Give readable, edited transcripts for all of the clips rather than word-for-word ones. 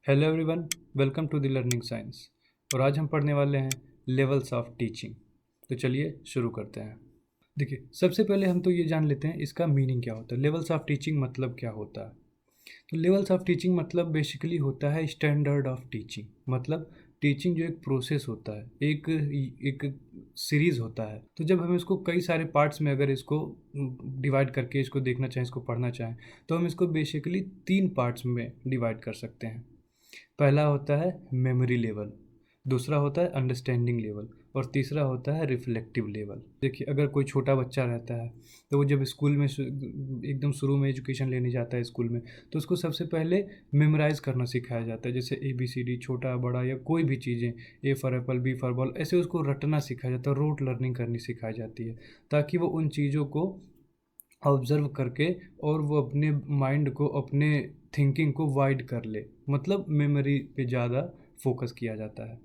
Hello everyone, welcome to the learning science. और आज हम पढ़ने वाले हैं लेवल्स ऑफ टीचिंग। तो चलिए शुरू करते हैं। देखिए, सबसे पहले हम तो ये जान लेते हैं इसका मीनिंग क्या होता है। लेवल्स ऑफ टीचिंग मतलब क्या होता है? तो लेवल्स ऑफ टीचिंग मतलब बेसिकली होता है स्टैंडर्ड ऑफ टीचिंग। मतलब टीचिंग जो एक प्रोसेस होता है, एक एक सीरीज होता है। तो जब हम इसको कई सारे पार्ट्स में अगर इसको डिवाइड करके इसको देखना चाहें, इसको पढ़ना चाहें, तो हम इसको बेसिकली 3 पार्ट्स में डिवाइड कर सकते हैं। पहला होता है मेमोरी लेवल, दूसरा होता है अंडरस्टैंडिंग लेवल, और तीसरा होता है रिफ्लेक्टिव लेवल। देखिए, अगर कोई छोटा बच्चा रहता है तो वो जब स्कूल में एकदम शुरू में एजुकेशन लेने जाता है स्कूल में, तो उसको सबसे पहले मेमोराइज करना सिखाया जाता है। जैसे ABCD, छोटा बड़ा या कोई भी चीज़ें, A for Apple, B for ball, ऐसे उसको रटना सिखाया जाता है, रोट लर्निंग करनी सिखाई जाती है, ताकि वो उन चीज़ों को ऑब्ज़र्व करके और वो अपने माइंड को, अपने थिंकिंग को वाइड कर ले। मतलब मेमोरी पे ज़्यादा फोकस किया जाता है।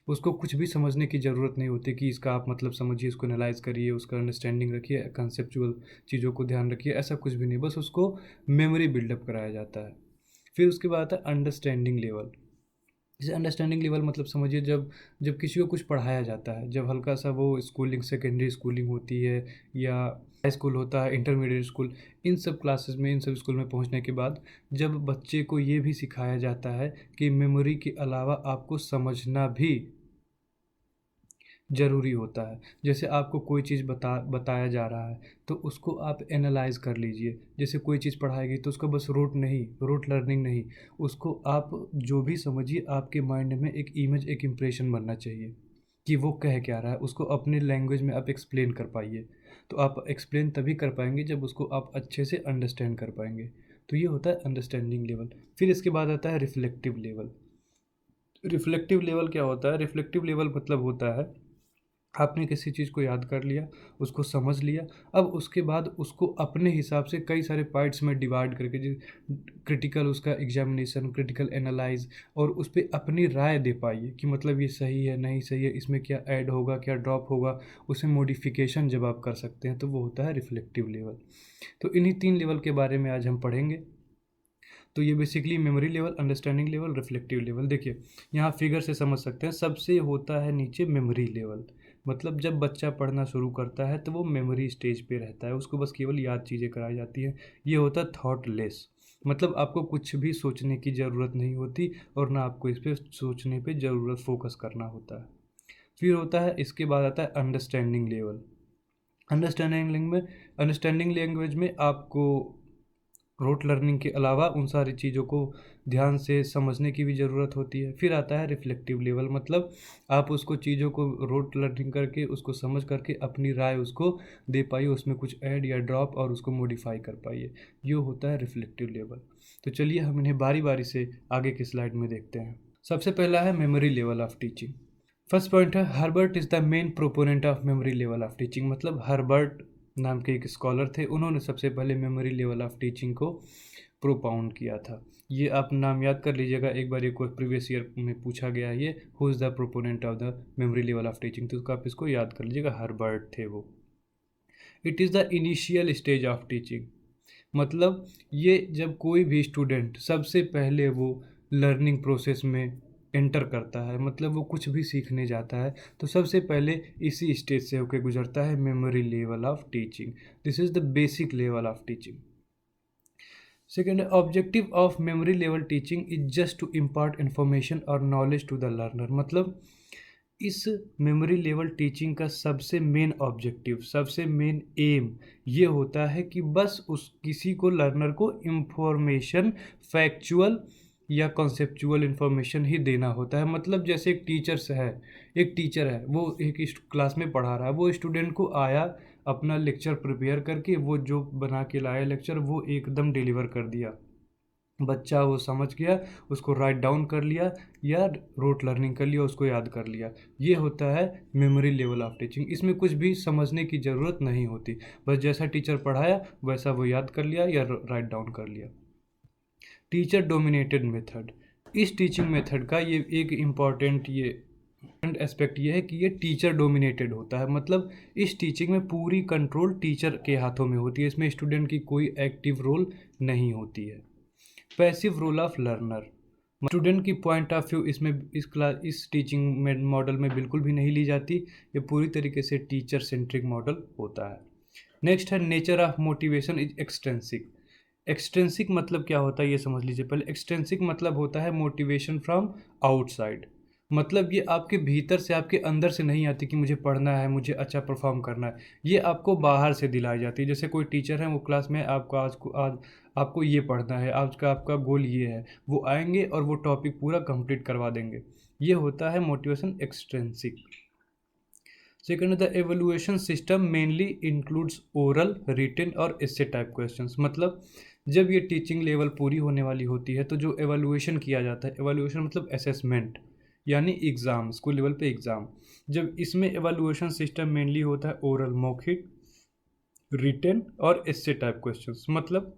उसको कुछ भी समझने की ज़रूरत नहीं होती कि इसका आप मतलब समझिए, इसको एनालाइज़ करिए, उसका अंडरस्टैंडिंग रखिए, कंसेप्चुअल चीज़ों को ध्यान रखिए, ऐसा कुछ भी नहीं। बस उसको मेमोरी बिल्डअप कराया जाता है। फिर उसके बाद आता है अंडरस्टैंडिंग लेवल। जैसे अंडरस्टैंडिंग लेवल मतलब समझिए, जब जब किसी को कुछ पढ़ाया जाता है, जब हल्का सा वो स्कूलिंग, सेकेंडरी स्कूलिंग होती है या हाई स्कूल होता है, इंटरमीडिएट स्कूल, इन सब क्लासेस में, इन सब स्कूल में पहुंचने के बाद जब बच्चे को ये भी सिखाया जाता है कि मेमोरी के अलावा आपको समझना भी ज़रूरी होता है। जैसे आपको कोई चीज़ बताया जा रहा है, तो उसको आप एनालाइज़ कर लीजिए। जैसे कोई चीज़ पढ़ाई गई तो उसको बस रोट लर्निंग नहीं, उसको आप जो भी समझिए, आपके माइंड में एक इमेज, एक इम्प्रेशन बनना चाहिए कि वो कह क्या रहा है। उसको अपने लैंग्वेज में आप एक्सप्लेन कर पाइए। तो आप एक्सप्लेन तभी कर पाएंगे जब उसको आप अच्छे से अंडरस्टैंड कर पाएंगे। तो ये होता है अंडरस्टैंडिंग लेवल। फिर इसके बाद आता है रिफ्लेक्टिव लेवल। रिफ्लेक्टिव लेवल क्या होता है? रिफ्लेक्टिव लेवल मतलब होता है, आपने किसी चीज़ को याद कर लिया, उसको समझ लिया, अब उसके बाद उसको अपने हिसाब से कई सारे पार्ट्स में डिवाइड करके, क्रिटिकल उसका एग्जामिनेशन, क्रिटिकल एनालाइज, और उस पर अपनी राय दे पाइए कि मतलब ये सही है, नहीं सही है, इसमें क्या ऐड होगा, क्या ड्रॉप होगा, उसमें मॉडिफिकेशन जब आप कर सकते हैं, तो वो होता है रिफ्लेक्टिव लेवल। तो इन्हीं 3 लेवल के बारे में आज हम पढ़ेंगे। तो ये basically memory level, understanding level, reflective level. देखिए, यहाँ फिगर से समझ सकते हैं, सबसे होता है नीचे मेमोरी लेवल। मतलब जब बच्चा पढ़ना शुरू करता है तो वो मेमोरी स्टेज पे रहता है, उसको बस केवल याद चीज़ें कराई जाती हैं। ये होता है थॉटलेस। मतलब आपको कुछ भी सोचने की ज़रूरत नहीं होती, और ना आपको इस पर सोचने पे ज़रूरत, फोकस करना होता है। फिर होता है, इसके बाद आता है अंडरस्टैंडिंग लेवल। अंडरस्टैंडिंग लैंग्वेज में आपको रोट लर्निंग के अलावा उन सारी चीज़ों को ध्यान से समझने की भी ज़रूरत होती है। फिर आता है रिफ्लेक्टिव लेवल। मतलब आप उसको चीज़ों को रोट लर्निंग करके, उसको समझ करके अपनी राय उसको दे पाइए, उसमें कुछ ऐड या ड्रॉप, और उसको मॉडिफाई कर पाइए। ये होता है रिफ्लेक्टिव लेवल। तो चलिए हम इन्हें बारी बारी से आगे की स्लाइड में देखते हैं। सबसे पहला है memory level of teaching. First point है, Herbert is the main proponent of memory level of teaching. मतलब हर्बर्ट नाम के एक स्कॉलर थे, उन्होंने सबसे पहले मेमोरी लेवल ऑफ टीचिंग को प्रोपाउंड किया था। ये आप नाम याद कर लीजिएगा, एक बार ये कोई प्रीवियस ईयर में पूछा गया है, ये who is the proponent of the memory level of teaching, तो आप इसको याद कर लीजिएगा, हर्बर्ट थे वो। It is the initial stage of teaching. मतलब ये जब कोई भी स्टूडेंट सबसे पहले वो लर्निंग प्रोसेस में एंटर करता है, मतलब वो कुछ भी सीखने जाता है, तो सबसे पहले इसी स्टेज से होकर गुजरता है, memory level of teaching. This is the basic level of teaching. Second, objective of memory level teaching is just to impart information और नॉलेज टू द लर्नर। मतलब इस मेमोरी लेवल टीचिंग का सबसे मेन ऑब्जेक्टिव, सबसे main aim ये होता है कि बस उस किसी को, लर्नर को इंफॉर्मेशन, फैक्चुअल या कॉन्सेप्चुअल इंफॉर्मेशन ही देना होता है। मतलब जैसे एक टीचर है, वो एक क्लास में पढ़ा रहा है, वो स्टूडेंट को आया, अपना लेक्चर प्रिपेयर करके, वो जो बना के लाया लेक्चर, वो एकदम डिलीवर कर दिया। बच्चा वो समझ गया, उसको राइट डाउन कर लिया या रोट लर्निंग कर लिया, उसको याद कर लिया। ये होता है मेमोरी लेवल ऑफ टीचिंग। इसमें कुछ भी समझने की ज़रूरत नहीं होती, बस जैसा टीचर पढ़ाया वैसा वो याद कर लिया या राइट डाउन कर लिया। Teacher dominated method. इस टीचिंग मेथड का ये एक इम्पॉर्टेंट एस्पेक्ट ये है कि ये टीचर डोमिनेटेड होता है। मतलब इस टीचिंग में पूरी कंट्रोल टीचर के हाथों में होती है, इसमें स्टूडेंट की कोई एक्टिव रोल नहीं होती है। Passive role of learner. Student की पॉइंट ऑफ व्यू इसमें इस टीचिंग मॉडल में बिल्कुल भी नहीं ली जाती। ये पूरी तरीके से टीचर सेंट्रिक मॉडल होता है। नेक्स्ट है nature of motivation is extrinsic. Extrinsic मतलब क्या होता है ये समझ लीजिए पहले। एक्सट्रिंसिक मतलब होता है मोटिवेशन फ्रॉम आउटसाइड। मतलब ये आपके भीतर से, आपके अंदर से नहीं आती कि मुझे पढ़ना है, मुझे अच्छा परफॉर्म करना है। ये आपको बाहर से दिलाई जाती है। जैसे कोई टीचर है, वो क्लास में आपको आज आपको ये पढ़ना है, आज का आपका गोल ये है, वो आएंगे और वो टॉपिक पूरा कंप्लीट करवा देंगे। ये होता है motivation extrinsic. Second, the evaluation system mainly includes oral, written और एसे टाइप क्वेश्चंस। मतलब जब ये टीचिंग लेवल पूरी होने वाली होती है तो जो एवोल्यूशन किया जाता है, एवोल्यूशन मतलब असेसमेंट यानी एग्ज़ाम, स्कूल लेवल पे एग्ज़ाम। जब इसमें एवोल्यूशन सिस्टम मेनली होता है ओरल मौखिक, रिटन और एसे टाइप क्वेश्चंस। मतलब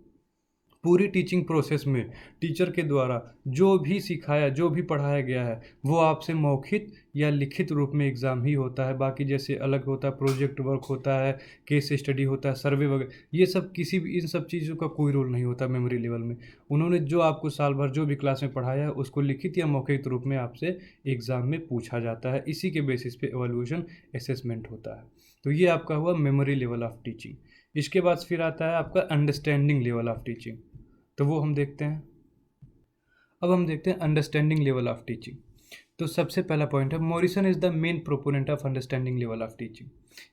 पूरी टीचिंग प्रोसेस में टीचर के द्वारा जो भी सिखाया, जो भी पढ़ाया गया है, वो आपसे मौखिक या लिखित रूप में एग्ज़ाम ही होता है। बाकी जैसे अलग होता है, प्रोजेक्ट वर्क होता है, केस स्टडी होता है, सर्वे वगैरह, ये सब किसी भी इन सब चीज़ों का कोई रोल नहीं होता मेमोरी लेवल में। उन्होंने जो आपको साल भर जो भी क्लास में पढ़ाया है उसको लिखित या मौखिक रूप में आपसे एग्ज़ाम में पूछा जाता है। इसी के बेसिस पे एवोल्यूशन असेसमेंट होता है। तो ये आपका हुआ मेमोरी लेवल ऑफ टीचिंग। इसके बाद फिर आता है आपका अंडरस्टैंडिंग लेवल ऑफ टीचिंग। तो वो हम देखते हैं। अब हम देखते हैं अंडरस्टैंडिंग लेवल ऑफ टीचिंग। तो सबसे पहला पॉइंट है, Morrison is the main proponent of understanding level of teaching.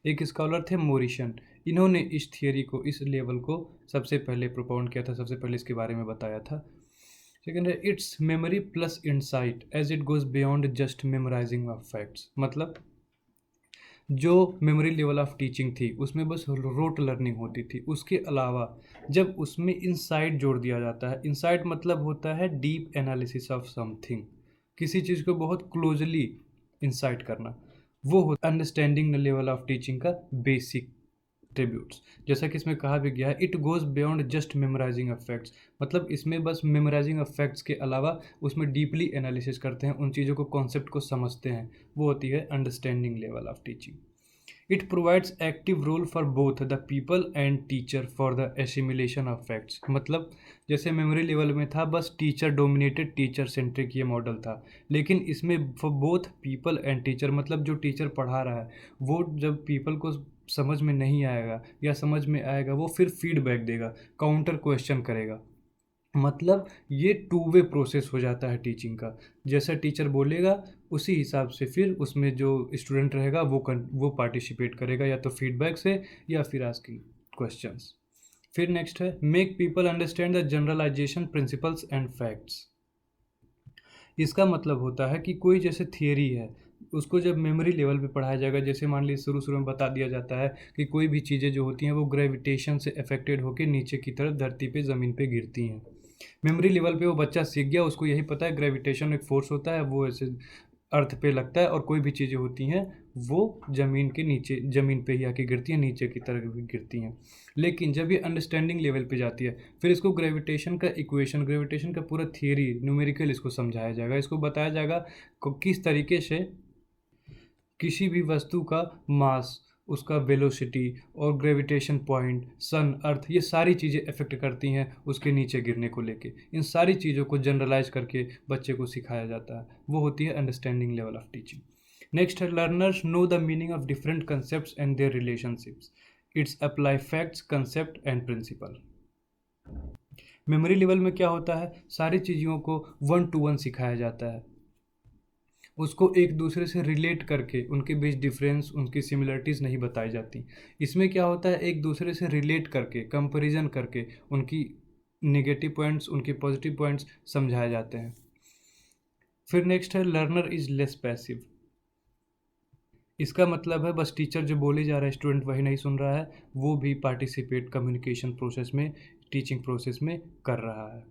एक स्कॉलर थे मोरिसन, इन्होंने इस थियोरी को, इस लेवल को सबसे पहले प्रोपाउंड किया था, सबसे पहले इसके बारे में बताया था। सेकेंड है, it's memory plus insight as it goes beyond just memorising of facts. मतलब जो मेमोरी लेवल ऑफ टीचिंग थी उसमें बस रोट लर्निंग होती थी, उसके अलावा जब उसमें इंसाइट जोड़ दिया जाता है, इंसाइट मतलब होता है डीप एनालिसिस ऑफ समथिंग, किसी चीज़ को बहुत क्लोजली इंसाइट करना, वो होता अंडरस्टैंडिंग लेवल ऑफ टीचिंग का बेसिक ट्रिब्यूट्स। जैसा कि इसमें कहा भी गया है, it goes beyond just memorising of facts. मतलब इसमें बस मेमोराइजिंग ऑफ फैक्ट्स के अलावा उसमें डीपली एनालिसिस करते हैं, उन चीज़ों को, कॉन्सेप्ट को समझते हैं। वो होती है understanding level of teaching. It provides active role for both the people and teacher for the assimilation of facts. मतलब जैसे मेमोरी लेवल में था बस टीचर डोमिनेटेड, टीचर सेंट्रिक ये मॉडल था, लेकिन इसमें for both people and teacher, मतलब जो टीचर पढ़ा रहा है वो जब पीपल को समझ में नहीं आएगा या समझ में आएगा, वो फिर फीडबैक देगा, काउंटर क्वेश्चन करेगा। मतलब ये टू वे प्रोसेस हो जाता है टीचिंग का। जैसा टीचर बोलेगा उसी हिसाब से फिर उसमें जो स्टूडेंट रहेगा वो पार्टिसिपेट करेगा, या तो फीडबैक से या फिर आस्किंग क्वेश्चंस। फिर नेक्स्ट है, make people understand the generalisation principles and facts. इसका मतलब होता है कि कोई जैसे थियरी है उसको जब मेमोरी लेवल पे पढ़ाया जाएगा, जैसे मान लीजिए शुरू शुरू में बता दिया जाता है कि कोई भी चीज़ें जो होती हैं वो ग्रेविटेशन से अफेक्टेड होकर नीचे की तरफ धरती पे, ज़मीन पे गिरती हैं। मेमोरी लेवल पे वो बच्चा सीख गया, उसको यही पता है ग्रेविटेशन एक फोर्स होता है, वो ऐसे अर्थ पे लगता है, और कोई भी चीज़ें होती हैं वो ज़मीन के नीचे, ज़मीन पे ही आके गिरती हैं, नीचे की तरफ भी गिरती हैं। लेकिन जब ये अंडरस्टैंडिंग लेवल पे जाती है फिर इसको ग्रेविटेशन का इक्वेशन, ग्रेविटेशन का पूरा थियरी न्यूमेरिकल इसको समझाया जाएगा, इसको बताया जाएगा किस तरीके से किसी भी वस्तु का मास, उसका वेलोसिटी और ग्रेविटेशन पॉइंट, सन, अर्थ, ये सारी चीज़ें अफेक्ट करती हैं उसके नीचे गिरने को लेके। इन सारी चीज़ों को जनरलाइज करके बच्चे को सिखाया जाता है, वो होती है understanding level of teaching. Next है, learners know the meaning of different concepts and their relationships. Its apply facts, concept and principle. Memory level में क्या होता है, सारी चीज़ों को वन टू वन सिखाया जाता है, उसको एक दूसरे से रिलेट करके उनके बीच डिफरेंस, उनकी सिमिलरिटीज़ नहीं बताई जाती। इसमें क्या होता है, एक दूसरे से रिलेट करके, कंपैरिजन करके उनकी नेगेटिव पॉइंट्स, उनके पॉजिटिव पॉइंट्स समझाए जाते हैं। फिर नेक्स्ट है, लर्नर इज़ लेस पैसिव। इसका मतलब है बस टीचर जो बोले जा रहा है स्टूडेंट वही नहीं सुन रहा है, वो भी पार्टिसिपेट कम्युनिकेशन प्रोसेस में, टीचिंग प्रोसेस में कर रहा है।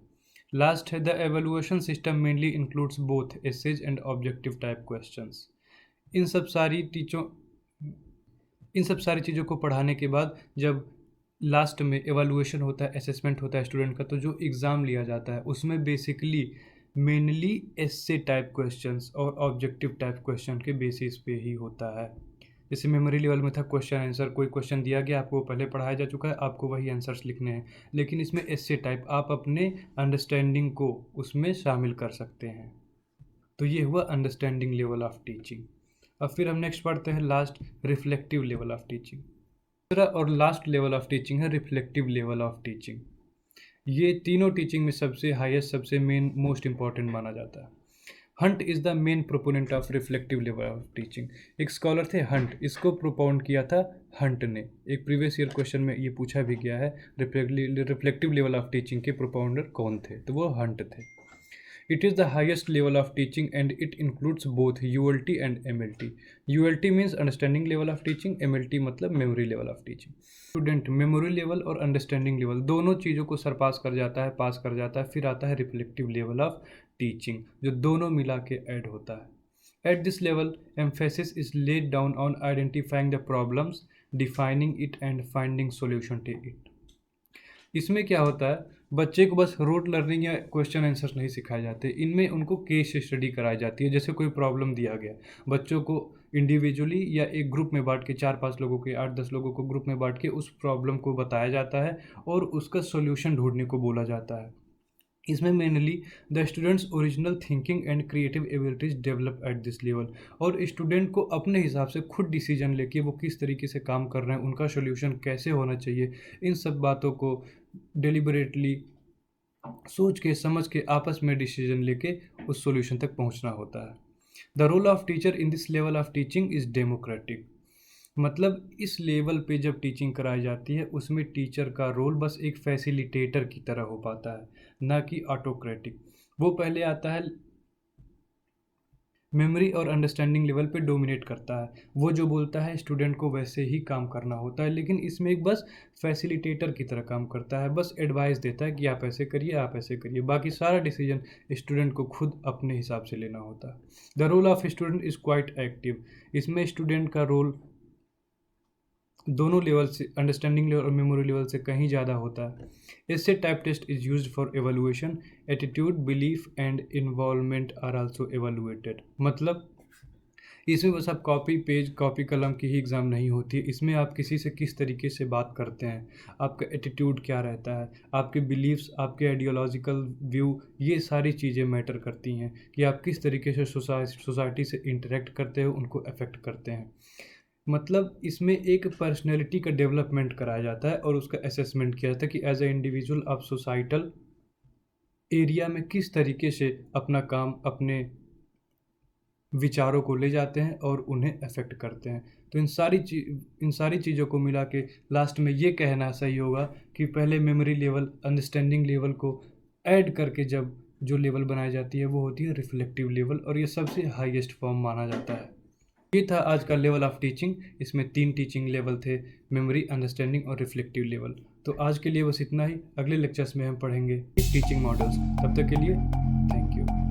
लास्ट है, the evaluation system mainly includes both essays and objective type questions. इन सब सारी टीचों इन सब सारी चीज़ों को पढ़ाने के बाद जब लास्ट में एवेलुएशन होता है, असेसमेंट होता है स्टूडेंट का, तो जो एग्ज़ाम लिया जाता है उसमें बेसिकली मेनली एस्से टाइप क्वेश्चंस और ऑब्जेक्टिव टाइप क्वेश्चन के बेसिस पे ही होता है। जैसे मेमोरी लेवल में था क्वेश्चन आंसर, कोई क्वेश्चन दिया गया, आपको पहले पढ़ाया जा चुका है, आपको वही आंसर्स लिखने हैं। लेकिन इसमें ऐसे टाइप आप अपने अंडरस्टैंडिंग को उसमें शामिल कर सकते हैं। तो ये हुआ अंडरस्टैंडिंग लेवल ऑफ टीचिंग। अब फिर हम नेक्स्ट पढ़ते हैं last, reflective level of teaching. दूसरा और लास्ट लेवल ऑफ टीचिंग है रिफ्लेक्टिव लेवल ऑफ टीचिंग। ये तीनों टीचिंग में सबसे हाईएस्ट, सबसे मेन, मोस्ट इंपॉर्टेंट माना जाता है। Hunt is the main proponent of reflective level of teaching. एक स्कॉलर थे हंट, इसको प्रोपाउंड किया था हंट ने। एक प्रीवियस ईयर क्वेश्चन में ये पूछा भी गया है, रिफ्लेक्टिव लेवल ऑफ टीचिंग के प्रोपाउंडर कौन थे, तो वो हंट थे। It is the highest level of teaching and it includes both ULT and MLT. ULT means understanding level of teaching, MLT मतलब memory level of teaching. Student memory level और understanding level दोनों चीज़ों को सरपास कर जाता है, पास कर जाता है। फिर आता है रिफ्लेक्टिव लेवल ऑफ टीचिंग, जो दोनों मिला के ऐड होता है। At this level, emphasis is laid down on identifying the problems, defining it and finding solution to it. इसमें क्या होता है, बच्चे को बस रोट लर्निंग या क्वेश्चन आंसर्स नहीं सिखाए जाते, इनमें उनको केस स्टडी कराई जाती है। जैसे कोई प्रॉब्लम दिया गया, बच्चों को इंडिविजुअली या एक ग्रुप में बांट के, 4-5 लोगों के, 8-10 लोगों को ग्रुप में बांट के उस प्रॉब्लम को बताया जाता है और उसका सोल्यूशन ढूंढने को बोला जाता है। इसमें mainly the students original thinking and creative abilities develop at this level, और स्टूडेंट को अपने हिसाब से खुद डिसीजन लेके वो किस तरीके से काम कर रहे हैं, उनका सोल्यूशन कैसे होना चाहिए, इन सब बातों को डेलिबरेटली सोच के समझ के आपस में डिसीजन लेके उस सॉल्यूशन तक पहुंचना होता है। The role of teacher in this level of teaching is democratic. मतलब इस लेवल पे जब टीचिंग कराई जाती है उसमें टीचर का रोल बस एक फैसिलिटेटर की तरह हो पाता है, ना कि ऑटोक्रेटिक। वो पहले आता है, मेमोरी और अंडरस्टैंडिंग लेवल पे डोमिनेट करता है, वो जो बोलता है स्टूडेंट को वैसे ही काम करना होता है। लेकिन इसमें एक बस फैसिलिटेटर की तरह काम करता है, बस एडवाइस देता है कि आप ऐसे करिए, आप ऐसे करिए, बाकी सारा डिसीजन स्टूडेंट को खुद अपने हिसाब से लेना होता है। The role of student is quite active. इसमें स्टूडेंट का रोल दोनों लेवल से, अंडरस्टैंडिंग लेवल और मेमोरी लेवल से कहीं ज़्यादा होता है। इससे type test is used for evaluation, attitude, belief and involvement are also evaluated. मतलब इसमें बस आप कॉपी पेज, कॉपी कलम की ही एग्ज़ाम नहीं होती है, इसमें आप किसी से किस तरीके से बात करते हैं, आपका एटीट्यूड क्या रहता है, आपके बिलीव्स, आपके आइडियोलॉजिकल व्यू, ये सारी चीज़ें मैटर करती हैं कि आप किस तरीके से सोसाइटी से इंटरेक्ट करते हो, उनको अफेक्ट करते हैं। मतलब इसमें एक पर्सनैलिटी का डेवलपमेंट कराया जाता है और उसका असेसमेंट किया जाता है कि एज ए इंडिविजुअल आप सोसाइटल एरिया में किस तरीके से अपना काम, अपने विचारों को ले जाते हैं और उन्हें अफेक्ट करते हैं। तो इन सारी चीज़ों को मिला के लास्ट में ये कहना सही होगा कि पहले मेमोरी लेवल, अंडरस्टैंडिंग लेवल को ऐड करके जब जो लेवल बनाई जाती है वो होती है रिफ्लेक्टिव लेवल, और ये सबसे हाईएस्ट फॉर्म माना जाता है। ये था आज का लेवल ऑफ टीचिंग। इसमें 3 टीचिंग लेवल थे, मेमोरी, अंडरस्टैंडिंग और रिफ्लेक्टिव लेवल। तो आज के लिए बस इतना ही। अगले लेक्चर्स में हम पढ़ेंगे टीचिंग मॉडल्स। तब तक के लिए थैंक यू।